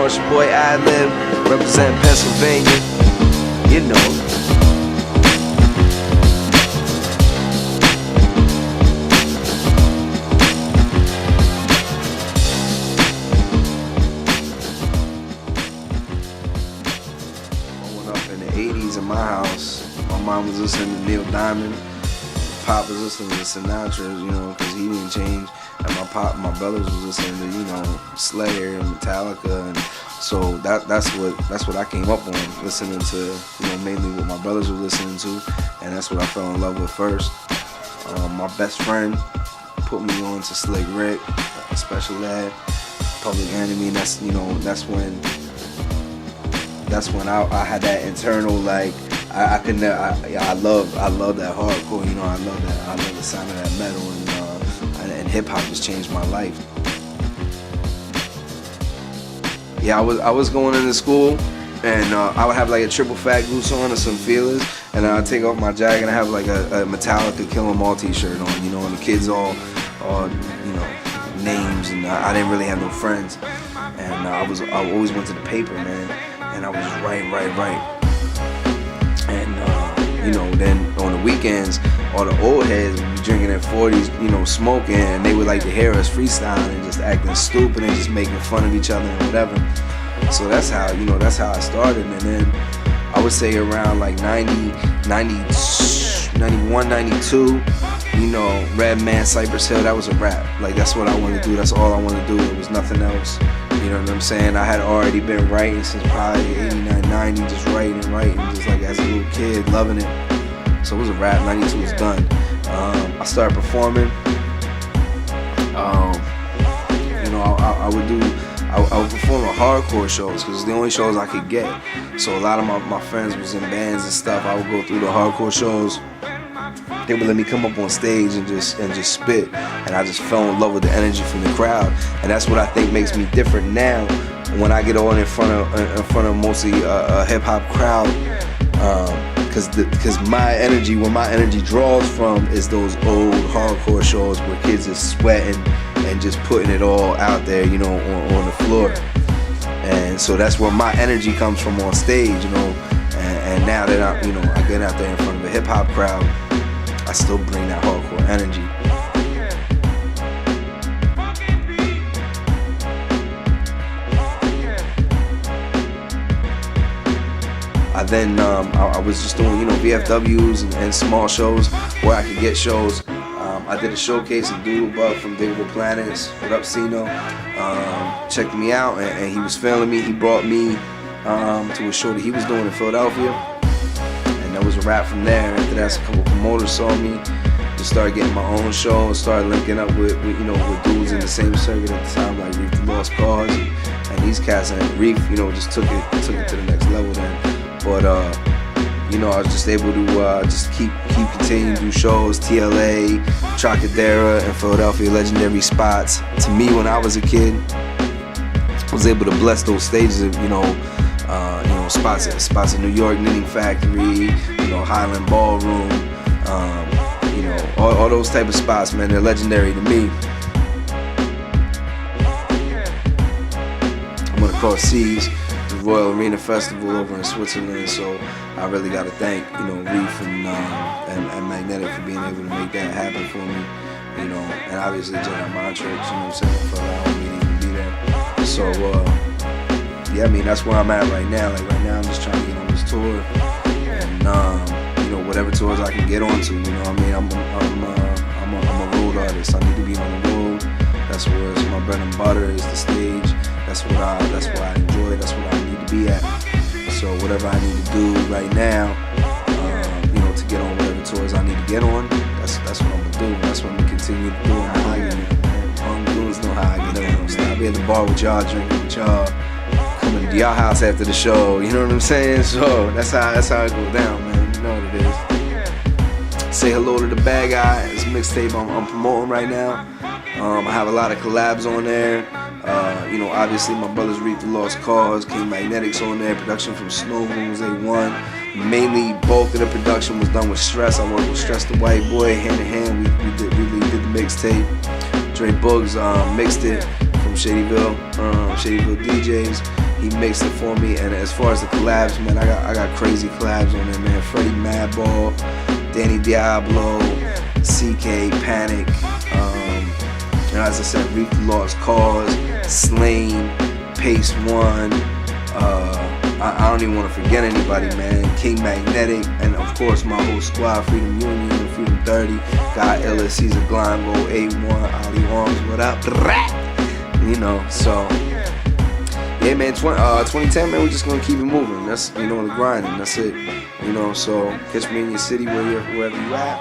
Horse, your boy Adlib, representing Pennsylvania, you know. Growing up in the 80s in my house, my mom was listening to Neil Diamond, Pop was listening to Sinatra, you know, because he didn't change. And my brothers was listening to, you know, Slayer and Metallica, and so that's what I came up on, listening to, you know, mainly what my brothers were listening to, and that's what I fell in love with first. My best friend put me on to Slick Rick, Special Ed, Public Enemy, and that's when I had that internal, like, I love that hardcore, you know, I love the sound of that metal, and hip hop has changed my life. Yeah, I was going into school, and I would have like a triple fat goose on and some feelers, and I'd take off my jacket and I have like a Metallica Kill 'Em All t-shirt on, you know, and the kids all you know, names, and I didn't really have no friends, and I always went to the paper, man, and I was just write, and you know, then on the weekends, all the old heads would be drinking at 40s, you know, smoking, and they would like to hear us freestyling and just acting stupid and just making fun of each other and whatever. So that's how, you know, that's how I started. And then I would say around like 91, 92, you know, Redman, Cypress Hill, that was a rap. Like, that's what I wanted to do. That's all I wanted to do. It was nothing else. You know what I'm saying? I had already been writing since probably 89, 90, just writing, just like as a little kid, loving it. So it was a rap. 92 was done. I started performing. You know, I would perform at hardcore shows because it's the only shows I could get. So a lot of my friends was in bands and stuff. I would go through the hardcore shows. They would let me come up on stage and just spit, and I just fell in love with the energy from the crowd. And that's what I think makes me different now when I get on in front of mostly a hip hop crowd. Because my energy, where my energy draws from, is those old hardcore shows where kids are sweating and just putting it all out there, you know, on the floor. And so that's where my energy comes from on stage, you know. And now that I get out there in front of a hip hop crowd, I still bring that hardcore energy. Then I was just doing, you know, VFWs and small shows where I could get shows. I did a showcase of Doodlebug from Digable Planets. What up, Sino? Checked me out, and he was feeling me. He brought me to a show that he was doing in Philadelphia, and that was a wrap from there. After that, a couple promoters saw me, just started getting my own show, and started linking up with dudes in the same circuit at the time, like Reef the Lost Cauze, and these cats, and Reef, you know, just took it to the next level then. But you know, I was just able to just keep continuing to do shows, TLA, Trocadero, and Philadelphia, legendary spots. To me, when I was a kid, I was able to bless those stages of, you know, spots in New York, Knitting Factory, you know, Highland Ballroom, you know, all those type of spots, man. They're legendary to me. I'm gonna cross seas. Royal Arena Festival over in Switzerland, so I really got to thank, you know, Reef and Magnetic for being able to make that happen for me, you know, and obviously Jedi Matrix, you know what I'm saying, for allowing me to even be there. So yeah, I mean, that's where I'm at right now. Like right now, I'm just trying to get on this tour, and you know, whatever tours I can get onto, you know what I mean. I'm a road artist. I need to be on the road. That's where it's my bread and butter, is the stage. That's what I enjoy. That's what I need to be at. So whatever I need to do right now, you know, to get on whatever tours I need to get on, that's what I'm gonna do. That's what I'm gonna continue to do. Goons know how I get on. So I'll be at the bar with y'all, drinking with y'all, coming to y'all house after the show. You know what I'm saying? So that's how it go down, man. You know what it is. Say hello to the Bad Guy. It's a mixtape I'm promoting right now. I have a lot of collabs on there. You know, obviously my brothers Reef the Lost Cauze, King Magnetics on there, production from Snow Goons, A1. Mainly, bulk of the production was done with Stress. I worked with Stress the White Boy, hand in hand. We did the mixtape. Dre Bugs mixed it from Shadyville DJs. He mixed it for me. And as far as the collabs, man, I got crazy collabs on there, man. Freddie Madball, Danny Diablo, CK, Panic, and as I said, Reef the Lost Cauze, Slain, Pace One. I don't even want to forget anybody, man. King Magnetic, and of course my whole squad, Freedom Union, Freedom 30, God Illa, Caesar Glango, A1, Ali Arms, what up? You know, so yeah, man. 2010, man. We're just gonna keep it moving. That's, you know, the grinding. That's it. You know, so catch me in your city wherever you at.